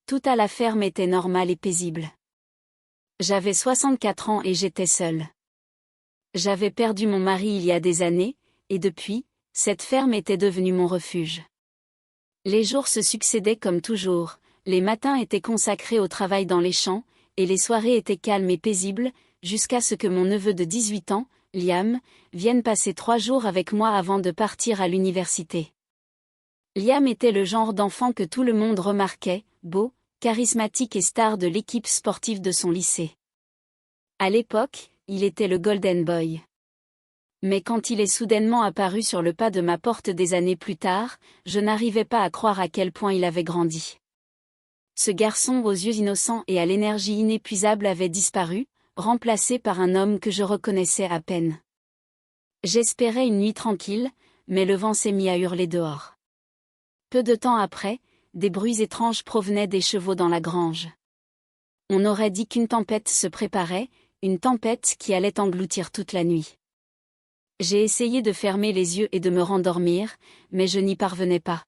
Tout à la ferme était normal et paisible. J'avais 64 ans et j'étais seule. J'avais perdu mon mari il y a des années, et depuis, cette ferme était devenue mon refuge. Les jours se succédaient comme toujours, les matins étaient consacrés au travail dans les champs, et les soirées étaient calmes et paisibles, jusqu'à ce que mon neveu de 18 ans, Liam, vienne passer 3 jours avec moi avant de partir à l'université. Liam était le genre d'enfant que tout le monde remarquait, beau, charismatique et star de l'équipe sportive de son lycée. À l'époque, il était le Golden Boy. Mais quand il est soudainement apparu sur le pas de ma porte des années plus tard, je n'arrivais pas à croire à quel point il avait grandi. Ce garçon aux yeux innocents et à l'énergie inépuisable avait disparu, remplacé par un homme que je reconnaissais à peine. J'espérais une nuit tranquille, mais le vent s'est mis à hurler dehors. Peu de temps après, des bruits étranges provenaient des chevaux dans la grange. On aurait dit qu'une tempête se préparait, une tempête qui allait engloutir toute la nuit. J'ai essayé de fermer les yeux et de me rendormir, mais je n'y parvenais pas.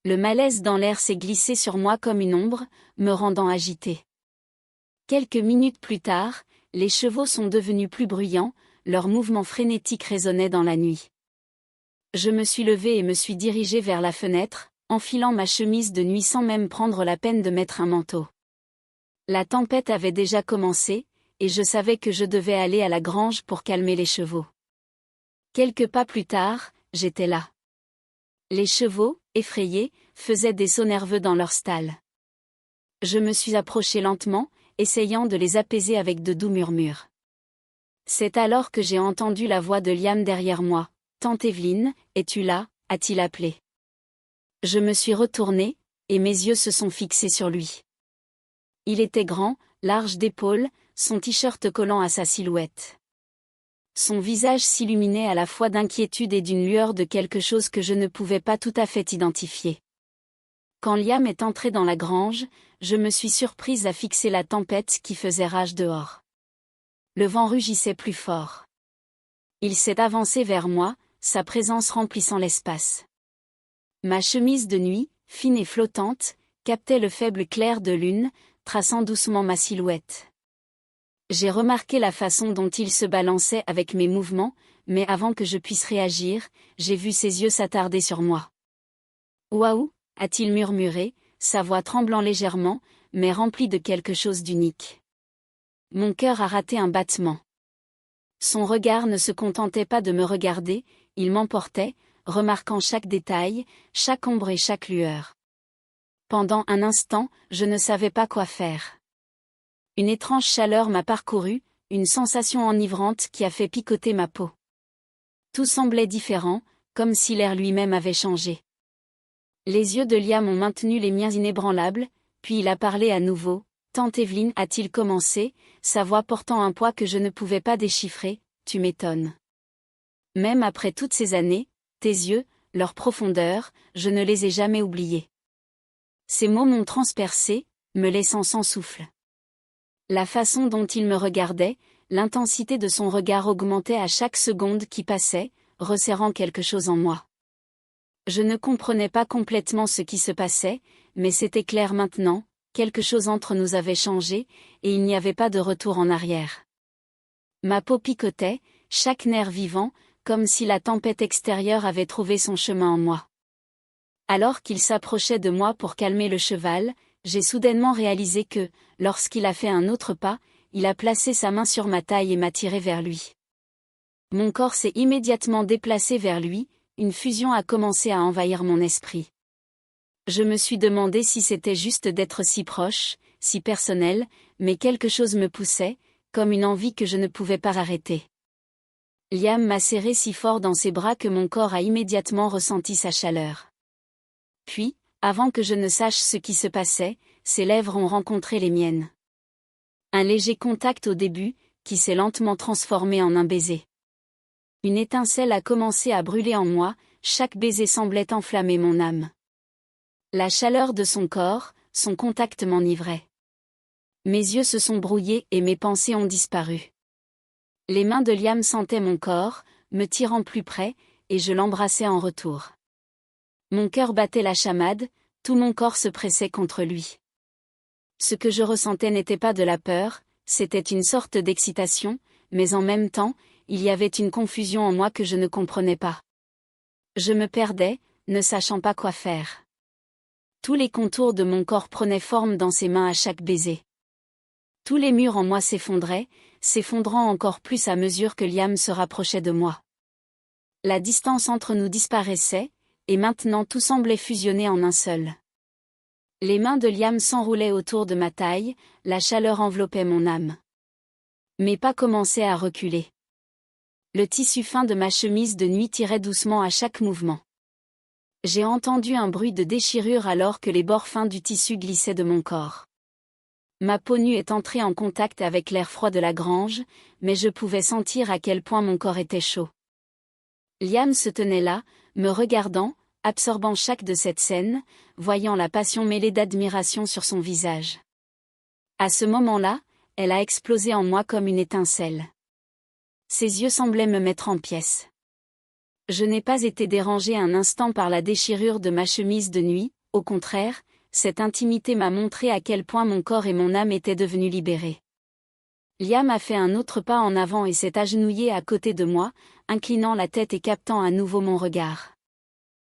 Le malaise dans l'air s'est glissé sur moi comme une ombre, me rendant agitée. Quelques minutes plus tard, les chevaux sont devenus plus bruyants, leurs mouvements frénétiques résonnaient dans la nuit. Je me suis levée et me suis dirigée vers la fenêtre, enfilant ma chemise de nuit sans même prendre la peine de mettre un manteau. La tempête avait déjà commencé, et je savais que je devais aller à la grange pour calmer les chevaux. Quelques pas plus tard, j'étais là. Les chevaux, effrayés, faisaient des sauts nerveux dans leur stall. Je me suis approchée lentement, essayant de les apaiser avec de doux murmures. C'est alors que j'ai entendu la voix de Liam derrière moi. « Tante Evelyne, es-tu là » a-t-il appelé. Je me suis retournée, et mes yeux se sont fixés sur lui. Il était grand, large d'épaules, son t-shirt collant à sa silhouette. Son visage s'illuminait à la fois d'inquiétude et d'une lueur de quelque chose que je ne pouvais pas tout à fait identifier. Quand Liam est entré dans la grange, je me suis surprise à fixer la tempête qui faisait rage dehors. Le vent rugissait plus fort. Il s'est avancé vers moi, sa présence remplissant l'espace. Ma chemise de nuit, fine et flottante, captait le faible clair de lune, traçant doucement ma silhouette. J'ai remarqué la façon dont il se balançait avec mes mouvements, mais avant que je puisse réagir, j'ai vu ses yeux s'attarder sur moi. « Waouh » a-t-il murmuré, sa voix tremblant légèrement, mais remplie de quelque chose d'unique. Mon cœur a raté un battement. Son regard ne se contentait pas de me regarder, il m'emportait, remarquant chaque détail, chaque ombre et chaque lueur. Pendant un instant, je ne savais pas quoi faire. Une étrange chaleur m'a parcouru, une sensation enivrante qui a fait picoter ma peau. Tout semblait différent, comme si l'air lui-même avait changé. Les yeux de Liam ont maintenu les miens inébranlables, puis il a parlé à nouveau. « Tante Evelyne » a-t-il commencé, sa voix portant un poids que je ne pouvais pas déchiffrer. « Tu m'étonnes. Même après toutes ces années, tes yeux, leur profondeur, je ne les ai jamais oubliés. » Ces mots m'ont transpercé, me laissant sans souffle. La façon dont il me regardait, l'intensité de son regard augmentait à chaque seconde qui passait, resserrant quelque chose en moi. Je ne comprenais pas complètement ce qui se passait, mais c'était clair maintenant, quelque chose entre nous avait changé, et il n'y avait pas de retour en arrière. Ma peau picotait, chaque nerf vivant, comme si la tempête extérieure avait trouvé son chemin en moi. Alors qu'il s'approchait de moi pour calmer le cheval, j'ai soudainement réalisé que, lorsqu'il a fait un autre pas, il a placé sa main sur ma taille et m'a tiré vers lui. Mon corps s'est immédiatement déplacé vers lui, une fusion a commencé à envahir mon esprit. Je me suis demandé si c'était juste d'être si proche, si personnel, mais quelque chose me poussait, comme une envie que je ne pouvais pas arrêter. Liam m'a serré si fort dans ses bras que mon corps a immédiatement ressenti sa chaleur. Puis, avant que je ne sache ce qui se passait, ses lèvres ont rencontré les miennes. Un léger contact au début, qui s'est lentement transformé en un baiser. Une étincelle a commencé à brûler en moi, chaque baiser semblait enflammer mon âme. La chaleur de son corps, son contact m'enivrait. Mes yeux se sont brouillés et mes pensées ont disparu. Les mains de Liam sentaient mon corps, me tirant plus près, et je l'embrassais en retour. Mon cœur battait la chamade, tout mon corps se pressait contre lui. Ce que je ressentais n'était pas de la peur, c'était une sorte d'excitation, mais en même temps, il y avait une confusion en moi que je ne comprenais pas. Je me perdais, ne sachant pas quoi faire. Tous les contours de mon corps prenaient forme dans ses mains à chaque baiser. Tous les murs en moi s'effondraient, s'effondrant encore plus à mesure que Liam se rapprochait de moi. La distance entre nous disparaissait, et maintenant tout semblait fusionner en un seul. Les mains de Liam s'enroulaient autour de ma taille, la chaleur enveloppait mon âme. Mes pas commençaient à reculer. Le tissu fin de ma chemise de nuit tirait doucement à chaque mouvement. J'ai entendu un bruit de déchirure alors que les bords fins du tissu glissaient de mon corps. Ma peau nue est entrée en contact avec l'air froid de la grange, mais je pouvais sentir à quel point mon corps était chaud. Liam se tenait là, me regardant, absorbant chaque de cette scène, voyant la passion mêlée d'admiration sur son visage. À ce moment-là, elle a explosé en moi comme une étincelle. Ses yeux semblaient me mettre en pièces. Je n'ai pas été dérangée un instant par la déchirure de ma chemise de nuit, au contraire, cette intimité m'a montré à quel point mon corps et mon âme étaient devenus libérés. Liam a fait un autre pas en avant et s'est agenouillé à côté de moi, inclinant la tête et captant à nouveau mon regard.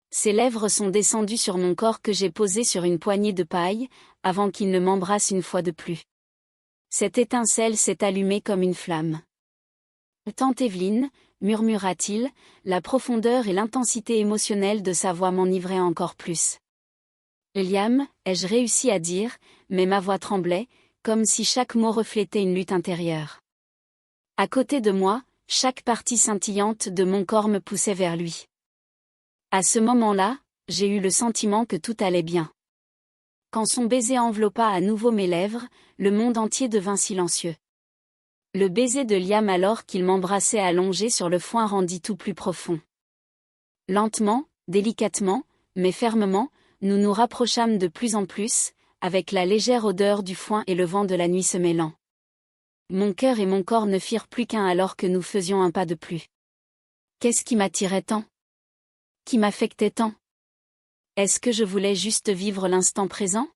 Ses lèvres sont descendues sur mon corps que j'ai posé sur une poignée de paille, avant qu'il ne m'embrasse une fois de plus. Cette étincelle s'est allumée comme une flamme. « Tante Evelyne », murmura-t-il, la profondeur et l'intensité émotionnelle de sa voix m'enivraient encore plus. « Liam », ai-je réussi à dire, mais ma voix tremblait, comme si chaque mot reflétait une lutte intérieure. À côté de moi, chaque partie scintillante de mon corps me poussait vers lui. À ce moment-là, j'ai eu le sentiment que tout allait bien. Quand son baiser enveloppa à nouveau mes lèvres, le monde entier devint silencieux. Le baiser de Liam alors qu'il m'embrassait allongé sur le foin rendit tout plus profond. Lentement, délicatement, mais fermement, nous nous rapprochâmes de plus en plus, avec la légère odeur du foin et le vent de la nuit se mêlant. Mon cœur et mon corps ne firent plus qu'un alors que nous faisions un pas de plus. Qu'est-ce qui m'attirait tant? Qui m'affectait tant? Est-ce que je voulais juste vivre l'instant présent?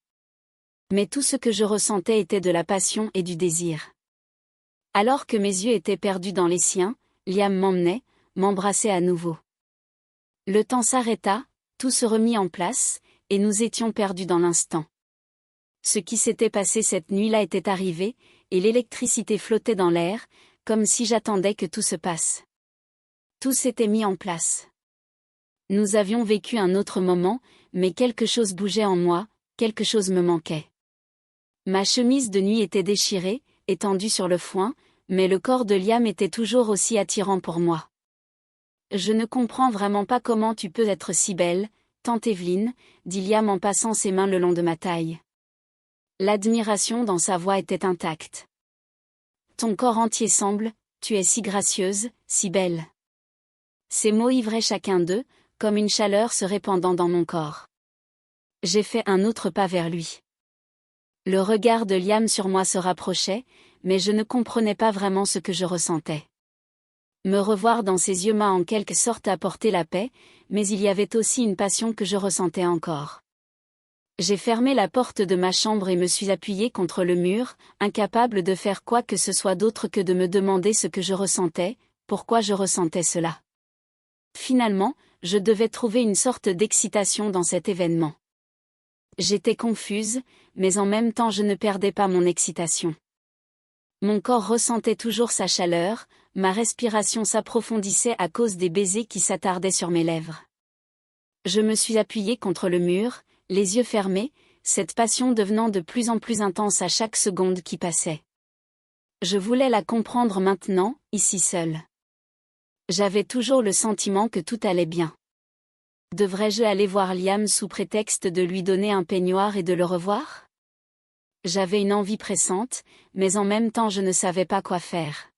Mais tout ce que je ressentais était de la passion et du désir. Alors que mes yeux étaient perdus dans les siens, Liam m'emmenait, m'embrassait à nouveau. Le temps s'arrêta, tout se remit en place, et nous étions perdus dans l'instant. Ce qui s'était passé cette nuit-là était arrivé, et l'électricité flottait dans l'air, comme si j'attendais que tout se passe. Tout s'était mis en place. Nous avions vécu un autre moment, mais quelque chose bougeait en moi, quelque chose me manquait. Ma chemise de nuit était déchirée, étendue sur le foin, mais le corps de Liam était toujours aussi attirant pour moi. Je ne comprends vraiment pas comment tu peux être si belle, tante Evelyne, dit Liam en passant ses mains le long de ma taille. L'admiration dans sa voix était intacte. Ton corps entier semble, tu es si gracieuse, si belle. Ces mots ivraient chacun d'eux, comme une chaleur se répandant dans mon corps. J'ai fait un autre pas vers lui. Le regard de Liam sur moi se rapprochait, mais je ne comprenais pas vraiment ce que je ressentais. Me revoir dans ses yeux m'a en quelque sorte apporté la paix, mais il y avait aussi une passion que je ressentais encore. J'ai fermé la porte de ma chambre et me suis appuyée contre le mur, incapable de faire quoi que ce soit d'autre que de me demander ce que je ressentais, pourquoi je ressentais cela. Finalement, je devais trouver une sorte d'excitation dans cet événement. J'étais confuse, mais en même temps je ne perdais pas mon excitation. Mon corps ressentait toujours sa chaleur, ma respiration s'approfondissait à cause des baisers qui s'attardaient sur mes lèvres. Je me suis appuyée contre le mur, les yeux fermés, cette passion devenant de plus en plus intense à chaque seconde qui passait. Je voulais la comprendre maintenant, ici seule. J'avais toujours le sentiment que tout allait bien. Devrais-je aller voir Liam sous prétexte de lui donner un peignoir et de le revoir? J'avais une envie pressante, mais en même temps je ne savais pas quoi faire.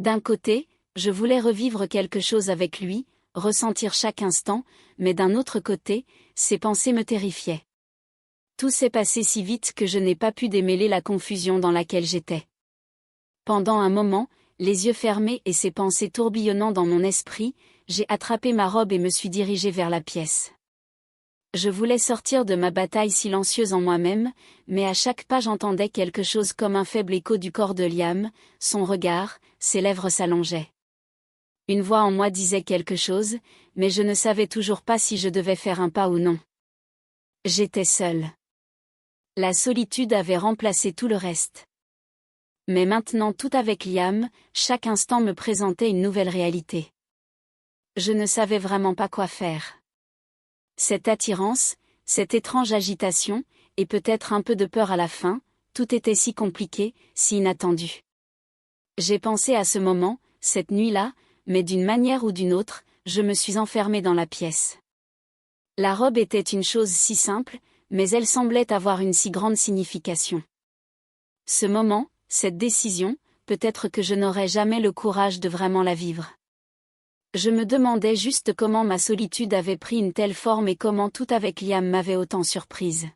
D'un côté, je voulais revivre quelque chose avec lui, ressentir chaque instant, mais d'un autre côté, ses pensées me terrifiaient. Tout s'est passé si vite que je n'ai pas pu démêler la confusion dans laquelle j'étais. Pendant un moment, les yeux fermés et ces pensées tourbillonnant dans mon esprit, j'ai attrapé ma robe et me suis dirigée vers la pièce. Je voulais sortir de ma bataille silencieuse en moi-même, mais à chaque pas j'entendais quelque chose comme un faible écho du corps de Liam, son regard, ses lèvres s'allongeaient. Une voix en moi disait quelque chose, mais je ne savais toujours pas si je devais faire un pas ou non. J'étais seule. La solitude avait remplacé tout le reste. Mais maintenant tout avec Liam, chaque instant me présentait une nouvelle réalité. Je ne savais vraiment pas quoi faire. Cette attirance, cette étrange agitation, et peut-être un peu de peur à la fin, tout était si compliqué, si inattendu. J'ai pensé à ce moment, cette nuit-là, mais d'une manière ou d'une autre, je me suis enfermée dans la pièce. La robe était une chose si simple, mais elle semblait avoir une si grande signification. Ce moment, cette décision, peut-être que je n'aurais jamais le courage de vraiment la vivre. Je me demandais juste comment ma solitude avait pris une telle forme et comment tout avec Liam m'avait autant surprise.